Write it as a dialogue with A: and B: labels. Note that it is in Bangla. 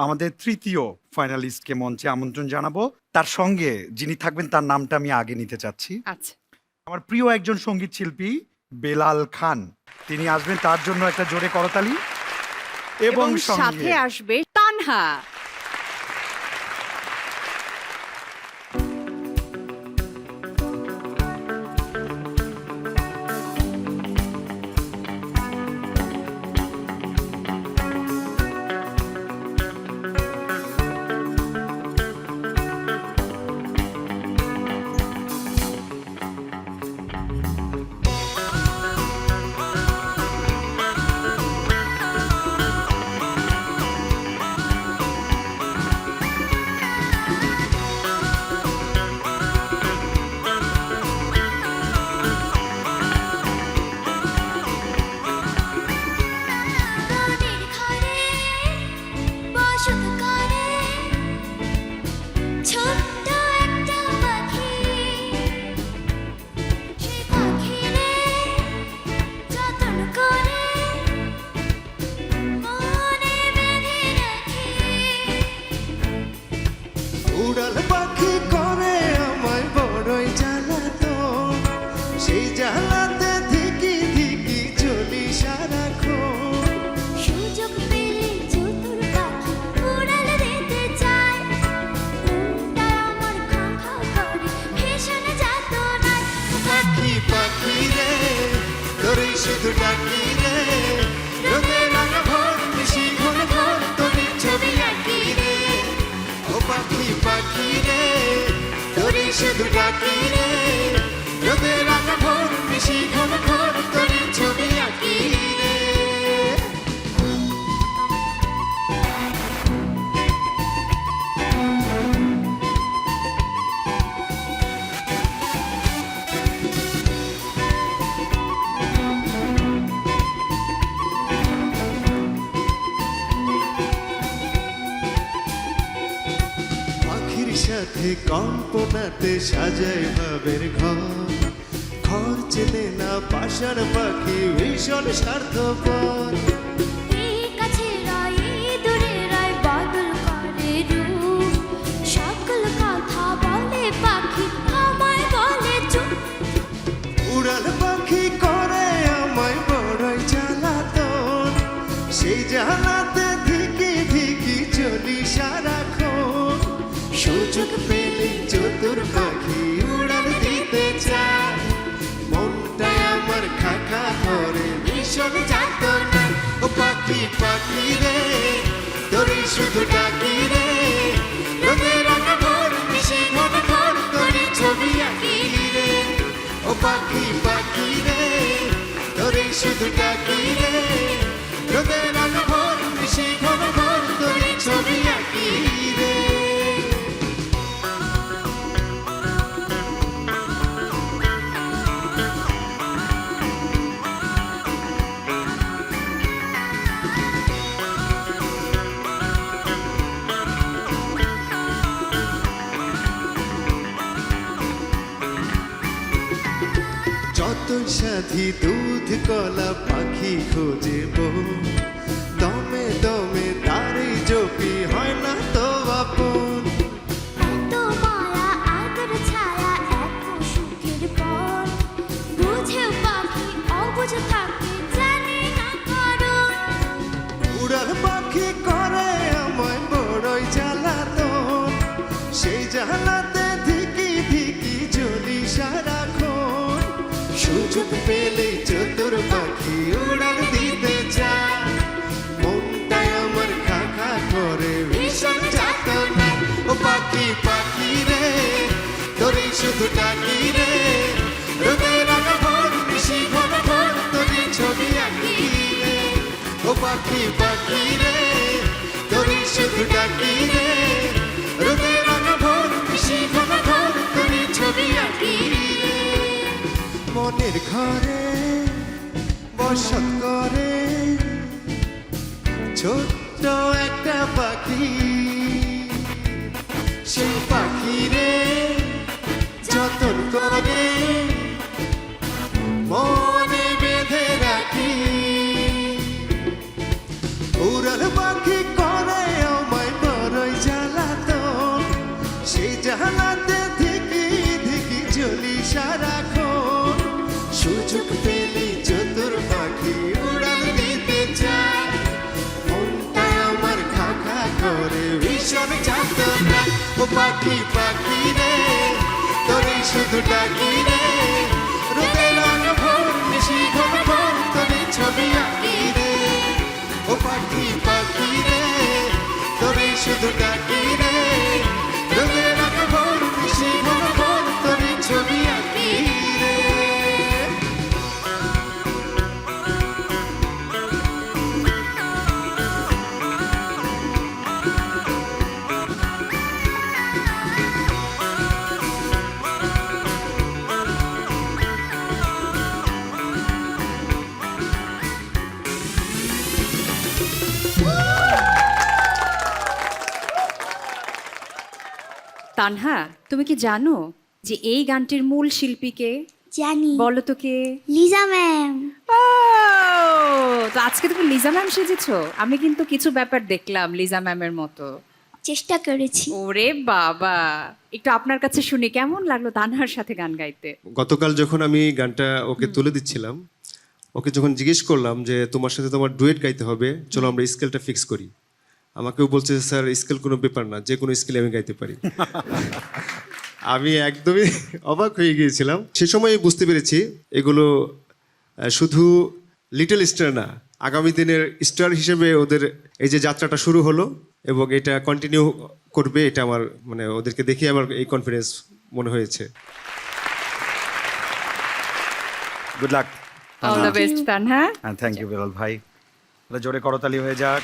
A: আমাদের তৃতীয় ফাইনালিস্টকে মঞ্চে আমন্ত্রণ জানাবো। তার সঙ্গে যিনি থাকবেন তার নামটা আমি আগে নিতে চাচ্ছি।
B: আচ্ছা।
A: আমার প্রিয় একজন সঙ্গীত শিল্পী বেলাল খান। তিনি আসবেন, তার জন্য একটা জোরে করতালি। এবং
B: সাথে আসবে তানহা।
C: উড়াল পাখি করে আমায় বড়ই জ্বালাতো, সেই জ্বালাতে ধিকি ধিকি চলি সারাক্ষণ।
D: সুযোগ পেলে চতুর পাখি উড়াল দিতে চায়, মনটা আমার খাঁ খাঁ করে ভীষণ যাতনায়।
C: পাখি পাখি রে তোরই শুধু ডাকি রে, রোদে রাঙা ভোর নিশি ঘন ঘন তোরই ছবি আঁকি রে। ও পাখি পাখি রে তোরই শুধু ডাকি রে, রোদে রাঙা ভোর নিশি ঘন ঘন তোরই ছবি আঁকি রে। পাখির সাথে কল্পনাতে সাজায় ভাবের ঘর, ঘর চেনে না পাশার পাখি ভীষণ স্বার্থপর।
D: এই কাছে রয় এই দূরে রয় বদল করে রূপ, সকল কথা বলে পাখি আমায় বলে চুপ।
C: উড়াল পাখি করে আমায় বড়ই জ্বালাতন, সেই জ্বালাতে ধিকি ধিকি চলি সারাক্ষণ। সুযোগ পেলে চতুর পাখি উড়াল দিতে চায়, মনটা আমার খা খা করে ভীষণ যাতনা। ও পাখি পাখি রে তোরই শুধু ডাকি রে, রোদে রাঙা ভোর মিশে ঘন ঘন তোরই ছবি আঁকি রে। ও পাখি পাখি রে তোরই শুধু ডাকি রে, রোদে রাঙা ভোর মিশে ঘন ঘন তোরই ছবি আঁকি রে। যত সাথী দুধ কলা পাখি খোঁজে বউ, দমে দমে তারই জপি হয় না তো আপন।
D: এত মায়া আদর ছায়া এত সুখের পর, বুঝেও পাখি অবুঝ থাকে জানে না কারণ।
C: উড়াল পাখি করে আমায় বড়ই জ্বালাতন, সেই জ্বালাতে ধিকি ধিকি চলি সারাক্ষণ। সুযোগ পেলে চতুর পাখি উড়াল দিতে চায়, মনটাই আমার খা খা করে ভীষণ যাতনা। ও পাখি পাখি রে তোরই শুধু ডাকি রে, রোদে রাঙা ভোর মিশি ঘন ঘন তোরই ছবি আঁকি রে। ও পাখি পাখি রে তোরই শুধু ডাকি রে, রোদে রাঙা ভোর মিশি ঘন ঘন তোরই ছবি আঁকি রে। মনের ঘরে বসত করে ছোট্ট একটা পাখি, সেই পাখি রে যতন করে মনে বেঁধে রাখি। উড়াল পাখি করে আমায় না ও পাখি পাখি রে তোরে শুধু ডাকি রে রোদের আলো ভোর নিশি ঘন ভোর তোরে ছবি আঁকি রে ও পাখি পাখি রে তোরে শুধু ডাকি রে রোদের আলো ভোর নিশি ঘন ভোর তোরে ছবি আঁকি রে
B: তানহা, তুমি কি জানো যে এই গানটির মূল শিল্পীকে?
D: জানি,
B: বলো তো কে?
D: লিজা ম্যাম।
B: ও, তো আজকে তুমি লিজা ম্যাম সেজেছো? আমি কিন্তু কিছু ব্যাপার দেখলাম লিজা ম্যামের মতো।
D: চেষ্টা করেছি।
B: ওরে বাবা, একটু আপনার কাছে শুনি কেমন লাগলো তানহার সাথে গান গাইতে?
E: গতকাল যখন আমি গানটা ওকে তুলে দিচ্ছিলাম, ওকে যখন জিজ্ঞেস করলাম যে তোমার সাথে তোমার ডুয়েট গাইতে হবে, চলো আমরা স্কেলটা ফিক্স করি, আমাকেও বলছে স্যার স্কেল কোনো ব্যাপার না, যে কোনো স্কেলে আমি গাইতে পারি। আমি একদমই অবাক হয়ে গিয়েছিলাম। সে সময় বুঝতে পেরেছি এগুলো শুধু লিটল স্টার না, আগামী দিনের স্টার হিসেবে ওদের এই যে যাত্রাটা শুরু হলো এবং এটা কন্টিনিউ করবে, এটা আমার মানে ওদেরকে দেখে আমার এই কনফিডেন্স মনে হয়েছে।
A: Good luck.
B: All the best Tanha.
A: Thank you Belal ভাই। জোরে করতালি হয়ে যাক।